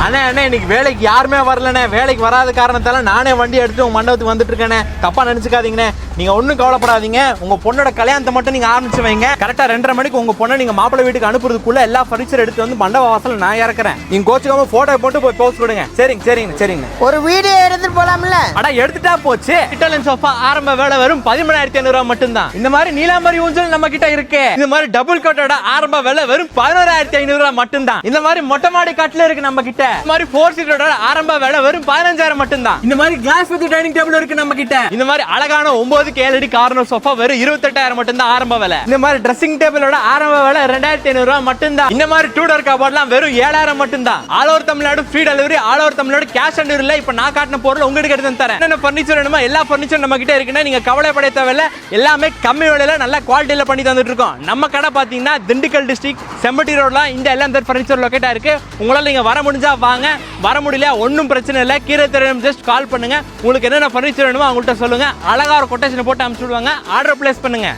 அண்ணே அண்ணே இன்னைக்கு வேலைக்கு யாருமே வரலண்ணே. வேலைக்கு வராத காரணத்தால நானே வண்டி எடுத்துட்டு உங்க மண்டபத்துக்கு வந்துட்டு இருக்கேனே. தப்பா நினைச்சுக்காதீங்கண்ணே. நீங்க ஒன்றும் கவலைப்படாதீங்க. உங்க பொண்ணோட கல்யாணத்தை மட்டும் நீங்க ஆரம்பிச்சு வைங்க. கரெக்டா 2:30 மணிக்கு உங்க பொண்ணை நீங்க மாப்பிள்ளை வீட்டுக்கு அனுப்புறதுக்குள்ள எல்லா ஃபர்னிச்சர் எடுத்து வந்து மண்டப வாசல் நான் இறக்குறேன். நீங்க கோச்சுக்காம போட்டோ போட்டு போய் போஸ்ட் கொடுங்க. சரிங்க சரிங்க சரிங்க. ஒரு வீடியோ எடுத்துட்டு போலாம்ல? அட எடுத்துட்டா போச்சு. இட்டாலியன் சோஃபா ஆரம்ப விலை வெறும் 13,500 மட்டும்தான். இந்த மாதிரி நீலாம்பரி ஊஞ்சல் நம்ம கிட்ட இருக்கு. இந்த மாதிரி டபுள் கோட்டோட ஆரம்ப விலை வெறும் 11,500 மட்டும்தான். இந்த மாதிரி மொட்டை மாடி கட்டில இருக்கு நம்ம கிட்ட. இந்த மாதிரி 4 சீட்டோட ஆரம்ப விலை வெறும் 15,000 மட்டும்தான். இந்த மாதிரி கிளாஸ் வித் டைனிங் டேபிள் இருக்கு நம்ம கிட்ட. இந்த மாதிரி அழகான 9 கேலடி கார்னர் சோஃபா வெறும் 28,000 மட்டும்தான் ஆரம்ப விலை. இந்த மாதிரி ட்ரெஸ்ஸிங் டேபிளோட ஆரம்ப விலை 2,500 மட்டும்தான். இந்த மாதிரி 2 டோர் கபோர்ட்லாம் வெறும் 7,000 மட்டும்தான். All over Tamil Nadu free delivery, all over Tamil Nadu cash on delivery. இப்ப நான் காட்டின பொருள் உங்களுக்கு எடுத்து தரேன். என்ன ஃபர்னிச்சர் வேணுமோ எல்லா ஃபர்னிச்சர் நம்ம கிட்ட இருக்குன்னா நீங்க கவலைப்பட தேவையில்ல. எல்லாமே கம்மி விலையில நல்ல குவாலிட்டியில பண்ணி தந்துட்டு இருக்கோம். நம்ம கடை பாத்தீங்கன்னா திண்டுக்கல் டிஸ்ட்ரிக்ட் செம்பட்டி ரோட்ல இந்த எல்லாம் ஃபர்னிச்சர் லொகேட்டா இருக்கு. உங்களால நீங்க வர முடிஞ்சா வாங்க, வர முடியல ஒன்றும் பிரச்சனை இல்லை. கீரை தெரியும் ஜஸ்ட் கால் பண்ணுங்க. உங்களுக்கு என்னென்ன ஃபர்னிச்சர் வேணுமோ அவங்கள்ட்ட சொல்லுங்க. அழகா ஒரு கொட்டேஷன் போட்டு அனுப்பிச்சு விடுவாங்க. ஆர்டர் பிளேஸ் பண்ணுங்க.